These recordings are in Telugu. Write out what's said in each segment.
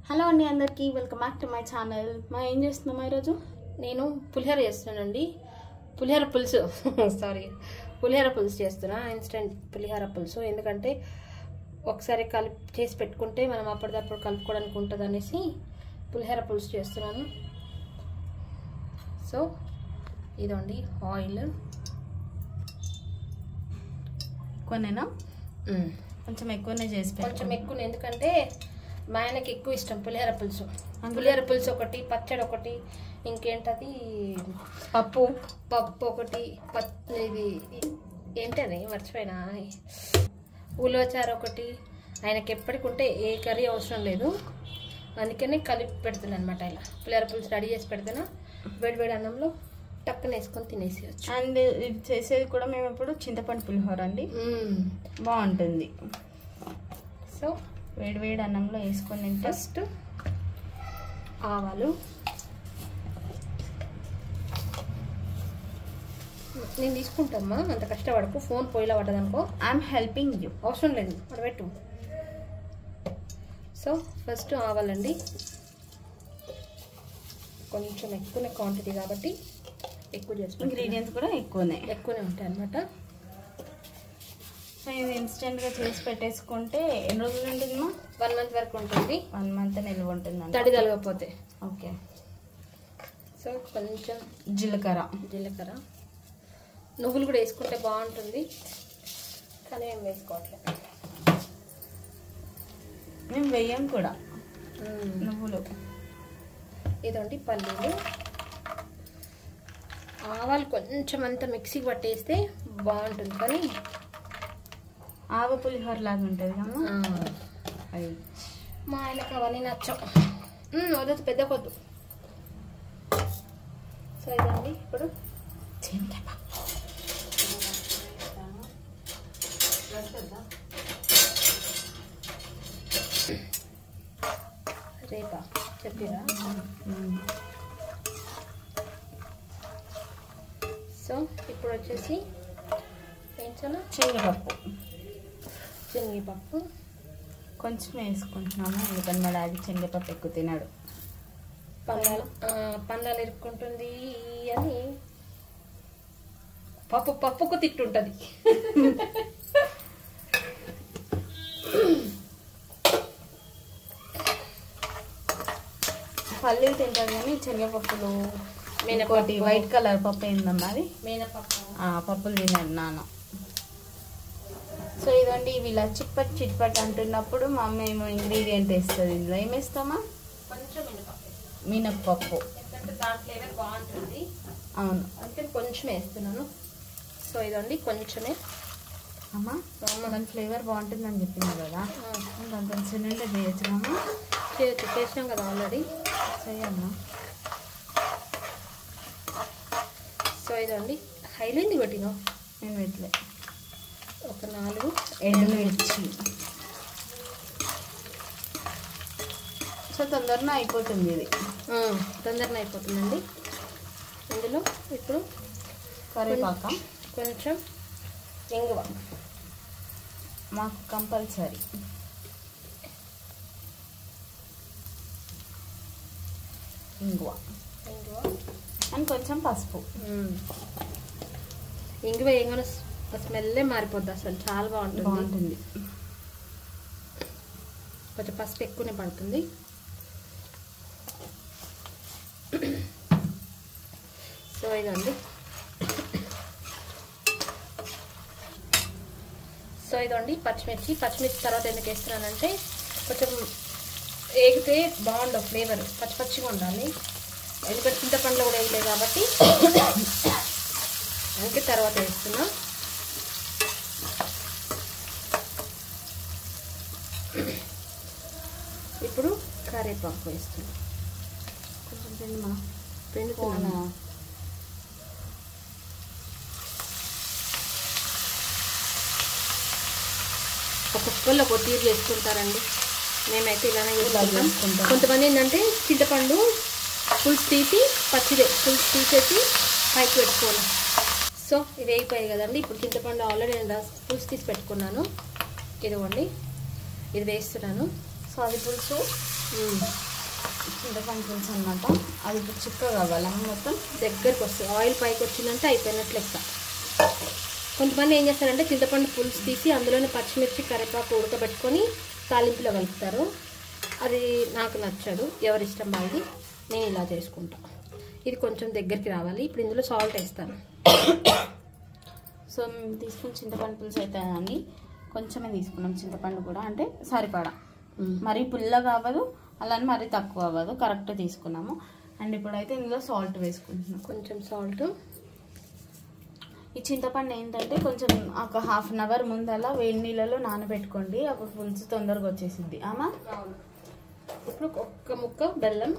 హలో అండి అందరికీ welcome back to my channel. మనం ఏం చేస్తున్నాం ఈరోజు? నేను పులిహోర చేస్తున్నానండి. పులిహోర పులుసు సారీ పులిహోర పులుసు చేస్తున్నా. ఇన్స్టెంట్ పులిహోర పులుసు. ఎందుకంటే ఒకసారి చేసి పెట్టుకుంటే మనం అప్పటిదప్పుడు కలుపుకోవడానికి ఉంటుంది అనేసి పులిహోర పులుసు చేస్తున్నాను. సో ఇదండి ఆయిల్ ఎక్కువనేనా? కొంచెం ఎక్కువనే చేసి కొంచెం ఎక్కువ, ఎందుకంటే మా ఆయనకి ఎక్కువ ఇష్టం పులిహోర పులుసు. పులిహోర పులుసు ఒకటి, పచ్చడి ఒకటి, ఇంకేంటది పప్పు ఒకటి, ఇది ఏంటది మర్చిపోయినా, ఉలవచారు ఒకటి. ఆయనకి ఎప్పటికి ఉంటే ఏ కర్రీ అవసరం లేదు, అందుకనే కలిపి పెడుతున్నాను అనమాట. ఇలా పులిహోర పులుసు రెడీ చేసి పెడుతున్నా. వేడి అన్నంలో టక్కున వేసుకొని తినేసేయచ్చు. అండ్ ఇది చేసేది కూడా మేము ఇప్పుడు చింతపండు పులిహోర అండి, బాగుంటుంది. సో వేడి అన్నంలో వేసుకొని ఫస్ట్ ఆవాలు నేను తీసుకుంటామ్మా, అంత కష్టపడకు. ఫోన్ పొయ్యిలో పడ్డదనుకో. I'm helping you. అవసరం లేదు, అక్కడ పెట్టు. సో ఫస్ట్ ఆవాలండి, కొంచెం ఎక్కువనే క్వాంటిటీ కాబట్టి ఎక్కువ చేసుకుంటాం. ఇంగ్రీడియంట్స్ కూడా ఎక్కువనే ఉంటాయి అన్నమాట. సో ఇది ఇన్స్టెంట్గా చేసి పెట్టేసుకుంటే ఎన్ని రోజులు ఉంటుందమ్మా? 1 month వరకు ఉంటుంది. 1 month నిల్వ ఉంటుంది తడి తలగపోతే. ఓకే. సో కొంచెం జీలకర్ర, నువ్వులు కూడా వేసుకుంటే బాగుంటుంది, కానీ మేము వేసుకోవట్లేదు. మేము వేయం కూడా నువ్వులు. ఇదండి పల్లీలు, ఆవాలు కొంచెం అంతా మిక్సీకి పట్టేస్తే బాగుంటుంది, కానీ ఆవ పులిహోర లాగా ఉంటుంది కమ్మా. మా ఆయనకు అవన్నీ నచ్చం. వద్దు, పెద్ద కొద్దు. సో ఇదండి ఇప్పుడు రేపా చెప్పిరా. సో ఇప్పుడు వచ్చేసి ఏంచాలా, శనగపప్పు కొంచెం వేసుకుంటున్నాము, ఎందుకంటే మా డాడీ శనగపప్పు ఎక్కువ తినాడు. పండాలు ఇరుక్కుంటుంది అని పప్పుకు తిట్టుంటుంది. పల్లీలు తింటారు కానీ శనగపప్పులు, మినపటి వైట్ కలర్ పప్పు ఏందమ్మా అది? మినపప్పు. పప్పులు తిన్నాడు నాన్న. సో ఇదండి ఇవి ఇలా చిట్పట్ అంటున్నప్పుడు మా అమ్మ ఏమో ఇంగ్రీడియంట్ వేస్తుంది. ఇందులో ఏం వేస్తామా? కొంచెం మినప్పప్పు. ఎందుకంటే దాని ఫ్లేవర్ బాగుంటుంది. అవును, అంటే కొంచెం వేస్తున్నాను. సో ఇదండి కొంచెమే. అమ్మా దాని ఫ్లేవర్ బాగుంటుందని చెప్పింది కదా, దాంతో సిలిండర్ చేయొచ్చు అమ్మా. చేసినాం కదా ఆల్రెడీ, చేయమ్మా. సో ఇదండి హైలైంది పెట్టినా నేను పెట్టలే. ఒక 4 ఎండుమిర్చి. సో తొందరగా అయిపోతుంది ఇది, తొందరగా అయిపోతుందండి. ఇందులో ఇప్పుడు కరివేపాకు, కొంచెం ఇంగువ మాకు కంపల్సరీ. ఇంగువ అండ్ కొంచెం పసుపు. ఇంగువ ఏంగో స్మెల్లే మారిపోద్ది, అసలు చాలా బాగుంటుంది. కొంచెం పసుపు ఎక్కువనే పడుతుంది. సో ఇదండి, పచ్చిమిర్చి తర్వాత ఎందుకు వేస్తున్నానంటే కొంచెం వేగితే బాగుండవు, ఫ్లేవర్ పచ్చిగా ఉండాలి. ఎందుకంటే చింతపండులో కూడా వేయలేదు కాబట్టి అందుకే తర్వాత వేస్తున్నా. ఇప్పుడు కరివేపాకు వేస్తున్నా. కొంచెం పెండుతున్నా. ఒక్కొక్కళ్ళు ఒక తీరు చేసుకుంటారండి, మేమైతే ఇలానే చేసుకుంటాం. కొంతమంది ఏంటంటే చింతపండు పులుసు తీసి పులుసు తీసేసి పైకి పెట్టుకోవాలి. సో ఇవి అయిపోయాయి కదండి. ఇప్పుడు చింతపండు ఆల్రెడీ నేను పులుసు తీసి పెట్టుకున్నాను. ఇదిగోండి, ఇది వేస్తున్నాను. సో అది పులుసు చింతపండు పులుసు అనమాట. అది ఇప్పుడు చిక్కగా కావాలమ్మ, మొత్తం దగ్గరికి వస్తుంది. ఆయిల్ పైకి వచ్చిందంటే అయిపోయినట్లు లెక్క. కొంతమంది ఏం చేస్తారంటే చింతపండు పులుసు తీసి అందులోనే పచ్చిమిర్చి కరివేపాకు ఉడకబెట్టుకొని తాలింపులో కలుపుతారు. అది నాకు నచ్చదు, ఎవరి ఇష్టం బాగుంది. నేను ఇలా చేసుకుంటా. ఇది కొంచెం దగ్గరికి రావాలి. ఇప్పుడు ఇందులో సాల్ట్ వేస్తాను. సో మేము తీసుకున్న చింతపండు పులుసు అయితే అని కొంచెమే తీసుకున్నాం. చింతపండు కూడా అంటే సరిపడా, మరీ పుల్లగా అవ్వదు, అలానే మరీ తక్కువ అవ్వదు, కరెక్ట్ తీసుకున్నాము. అండ్ ఇప్పుడైతే ఇందులో సాల్ట్ వేసుకుంటున్నాం. కొంచెం సాల్ట్. ఈ చింతపండు ఏంటంటే కొంచెం ఒక హాఫ్ అన్ అవర్ ముందలా వేడి నీళ్ళలో నానబెట్టుకోండి, అప్పుడు పులుసు తొందరగా వచ్చేసింది. ఆమా ఇప్పుడు ఒక్క ముక్క బెల్లం,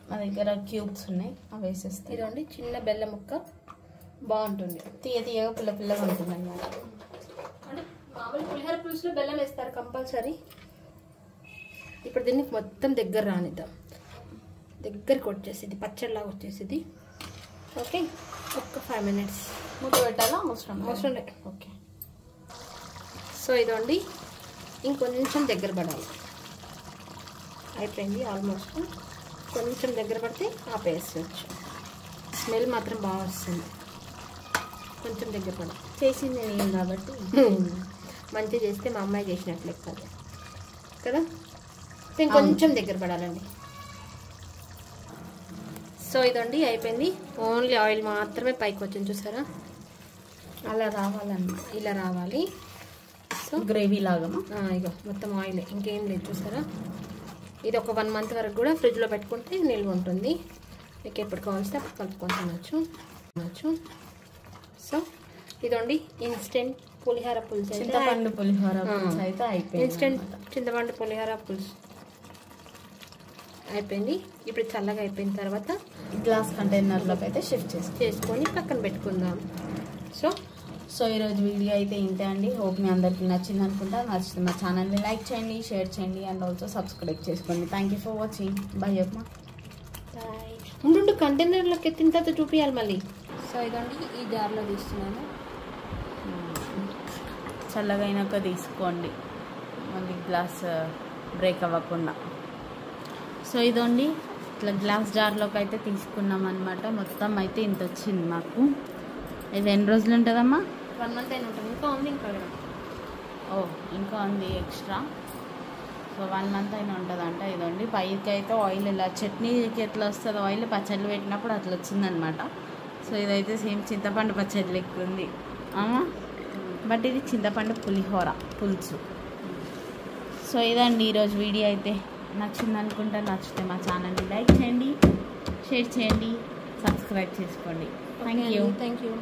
మా దగ్గర క్యూబ్స్ ఉన్నాయి, అవి వేసేస్తే ఇదండి చిన్న బెల్లం ముక్క బాగుంటుంది. తీయగా పుల్ల పుల్లగా ఉంటుంది అన్నమాట. అంటే మామూలు పులిహోర పులుసులో బెల్లం వేస్తారు కంపల్సరీ. ఇప్పుడు దీన్ని మొత్తం దగ్గర రానిద్దాం. దగ్గరికి వచ్చేసింది, పచ్చడిలాగా వచ్చేసింది. ఓకే, ఒక్క 5 minutes మూత పెట్టాలా? అవసరం లేదు. ఓకే. సో ఇదండి ఇంకొంచెం దగ్గర పడాలి. అయిపోయింది ఆల్మోస్ట్. కొంచెం దగ్గర పడితే ఆపేసుకోవచ్చు. స్మెల్ మాత్రం బాగా వస్తుంది. కొంచెం దగ్గర పడాలి. చేసింది నేను కాబట్టి మంచిగా చేస్తే మా అమ్మాయి చేసినట్లే కాదు కదా. ఇంకొంచెం దగ్గర పడాలండి. సో ఇదండి అయిపోయింది. ఓన్లీ ఆయిల్ మాత్రమే పైకి వచ్చింది, చూసారా? అలా రావాలన్నమాట. ఇలా రావాలి. సో గ్రేవీ లాగా ఇక మొత్తం ఆయిల్, ఇంకేం లేదు. చూసారా? ఇది ఒక 1 month వరకు కూడా ఫ్రిడ్జ్లో పెట్టుకుంటే నిల్వ ఉంటుంది. మీకు ఎప్పుడు కావాల్సి అప్పుడు కలుపుకొని తినచ్చు. సో ఇదండి ఇన్స్టెంట్ పులిహోర పులుసు, చింతపండు పులిహోర పులుసు అయితే అయిపోయింది. ఇన్స్టెంట్ చింతపండు పులిహోర పులుసు అయిపోయింది. ఇప్పుడు చల్లగా అయిపోయిన తర్వాత గ్లాస్ కంటైనర్లోకి అయితే షిఫ్ట్ చేసుకొని పక్కన పెట్టుకుందాం. సో ఈరోజు వీడియో అయితే ఇంతే అండి. హోప్ మీ అందరికీ నచ్చింది అనుకుంటా. నచ్చితే మా ఛానల్ని లైక్ చేయండి, షేర్ చేయండి అండ్ ఆల్సో సబ్స్క్రైబ్ చేసుకోండి. Thank you for watching. Bye అమ్మా. బాయ్. ఉండు, కంటైనర్లోకి ఎత్తిన తర్వాత చూపించాలి మళ్ళీ. సో ఇదండి ఈ జార్లో తీస్తున్నాను. చల్లగా అయినాక తీసుకోండి, మళ్ళీ గ్లాస్ బ్రేక్ అవ్వకుండా. సో ఇదండి ఇట్లా గ్లాస్ జార్లోకి అయితే తీసుకున్నాం అనమాట. మొత్తం అయితే ఇంత వచ్చింది మాకు. ఇది ఎన్ని రోజులు ఉంటుందమ్మా? 1 month అయినా ఉంటుంది. ఇంకా ఉంది, ఇంకా ఉంది ఎక్స్ట్రా. సో 1 month అయినా ఉంటుందంట. ఇదండి పైకి అయితే ఆయిల్ ఇలా చట్నీకి ఎట్లా వస్తుంది ఆయిల్, పచ్చళ్ళు పెట్టినప్పుడు అట్లా వచ్చిందనమాట. సో ఇదైతే సేమ్ చింతపండు పచ్చడి లెక్క ఉంది బట్ ఇది చింతపండు పులిహోర పులుసు. సో ఇదండి ఈరోజు వీడియో అయితే. నచ్చింది అనుకుంటా. నచ్చితే మా ఛానల్ని లైక్ చేయండి, షేర్ చేయండి, సబ్స్క్రైబ్ చేసుకోండి. Thank you.